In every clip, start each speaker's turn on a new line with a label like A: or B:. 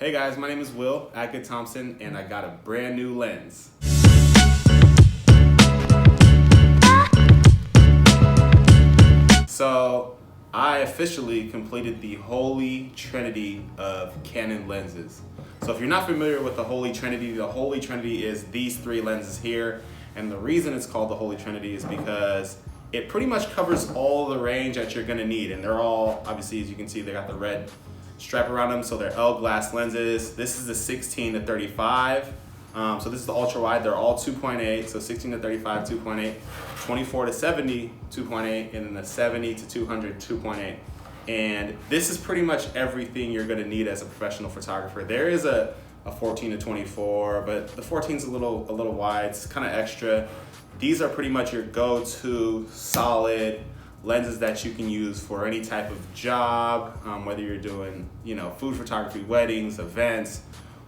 A: Hey guys, my name is Will Atkett Thompson, and I got a brand new lens. So I officially completed the Holy Trinity of Canon lenses. So if you're not familiar with the Holy Trinity is these three lenses here. And the reason it's called the Holy Trinity is because it pretty much covers all the range that you're gonna need. And they're all, obviously, as you can see, they got the red stripe around them, so they're L glass lenses. This is the 16 to 35. So this is the ultra wide. They're all 2.8. So 16 to 35, 2.8, 24 to 70, 2.8, and then the 70 to 200, 2.8. And this is pretty much everything you're gonna need as a professional photographer. There is a 14 to 24, but the 14 is a little wide. It's kind of extra. These are pretty much your go-to solid lenses that you can use for any type of job, whether you're doing, food photography, weddings, events,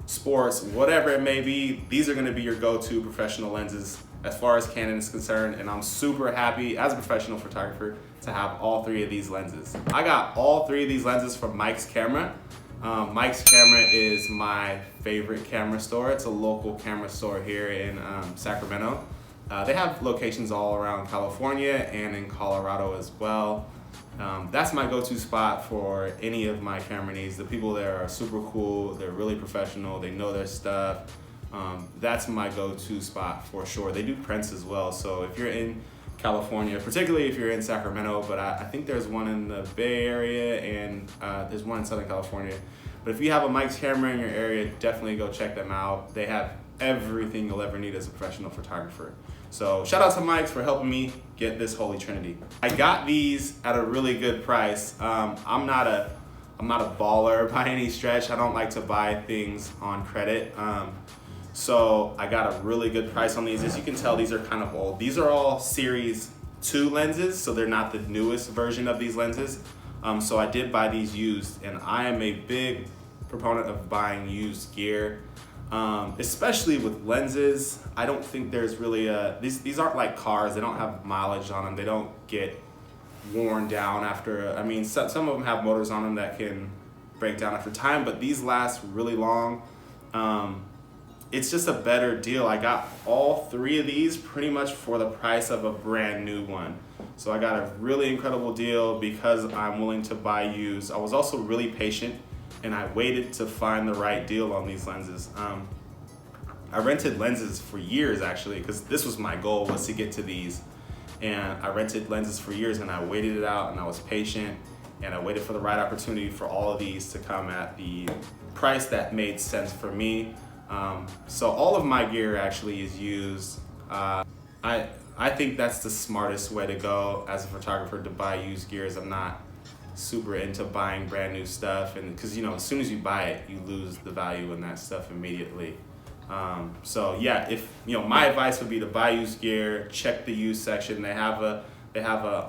A: sports, whatever it may be. These are going to be your go-to professional lenses as far as Canon is concerned, and I'm super happy as a professional photographer to have all three of these lenses. I got all three of these lenses from Mike's Camera. Mike's Camera is my favorite camera store. It's a local camera store here in Sacramento. They have locations all around California and in Colorado as well. That's my go-to spot for any of my camera needs. The people there are super cool. They're really professional. They know their stuff. That's my go-to spot for sure. They do prints as well. So if you're in California, particularly if you're in Sacramento, but I think there's one in the Bay Area and there's one in Southern California. But if you have a Mike's Camera in your area, definitely go check them out. They have everything you'll ever need as a professional photographer. So shout out to Mike's for helping me get this Holy Trinity. I got these at a really good price. I'm not a baller by any stretch. I don't like to buy things on credit. So I got a really good price on these. As you can tell, these are kind of old. These are all Series 2 lenses, so they're not the newest version of these lenses. So I did buy these used, and I am a big proponent of buying used gear. Especially with lenses. I don't think there's really these aren't like cars. They don't have mileage on them. They don't get worn down after, some of them have motors on them that can break down after time, but these last really long. It's just a better deal. I got all three of these pretty much for the price of a brand new one. So I got a really incredible deal because I'm willing to buy used. I was also really patient, and I waited to find the right deal on these lenses. I rented lenses for years actually, because this was my goal, was to get to these. And I rented lenses for years, and I waited it out, and I was patient, and I waited for the right opportunity for all of these to come at the price that made sense for me. So all of my gear actually is used. I think that's the smartest way to go as a photographer, to buy used gears. I'm not super into buying brand new stuff, and because as soon as you buy it, you lose the value in that stuff immediately. So yeah, if my advice would be to buy used gear. Check the used section. They have a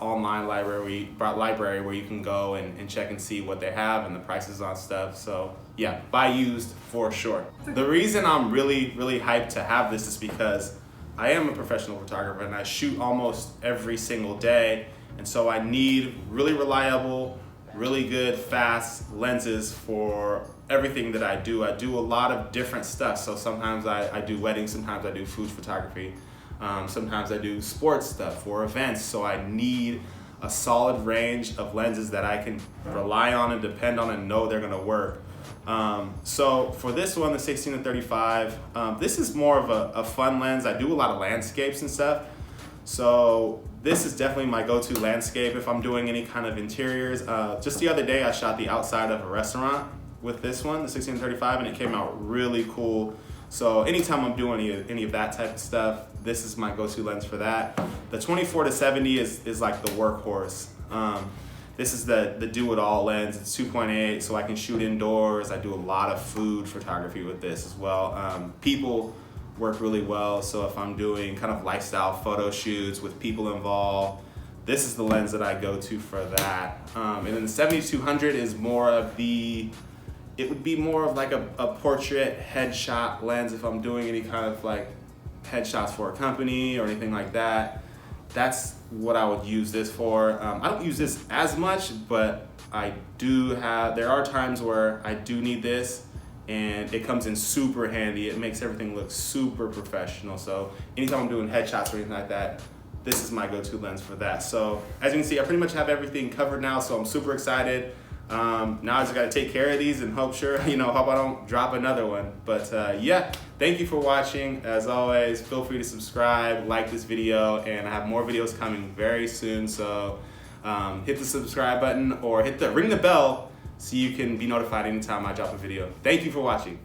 A: online library where you can go and check and see what they have and the prices on stuff. So yeah, buy used for sure. The reason I'm really hyped to have this is because I am a professional photographer, and I shoot almost every single day. And so I need really reliable, really good, fast lenses for everything that I do. I do a lot of different stuff. So sometimes I do weddings, sometimes I do food photography, sometimes I do sports stuff or events. So I need a solid range of lenses that I can rely on and depend on and know they're gonna work. So for this one, the 16 to 35, this is more of a fun lens. I do a lot of landscapes and stuff. So this is definitely my go-to landscape if I'm doing any kind of interiors. Just the other day, I shot the outside of a restaurant with this one, the 16 to 35, and it came out really cool. So anytime I'm doing any of that type of stuff, this is my go-to lens for that. The 24 to 70 is like the workhorse. This is the do-it-all lens. It's 2.8, so I can shoot indoors. I do a lot of food photography with this as well. People work really well, so if I'm doing kind of lifestyle photo shoots with people involved, this is the lens that I go to for that. And then the 7200 is it would be more of like a portrait headshot lens if I'm doing any kind of like headshots for a company or anything like that. That's what I would use this for. I don't use this as much, but there are times where I do need this, and it comes in super handy. It makes everything look super professional. So anytime I'm doing headshots or anything like that, this is my go-to lens for that. So as you can see, I pretty much have everything covered now, so I'm super excited. Now I just gotta take care of these and hope I don't drop another one. But yeah, thank you for watching. As always, feel free to subscribe, like this video, and I have more videos coming very soon. So hit the subscribe button or ring the bell so you can be notified anytime I drop a video. Thank you for watching.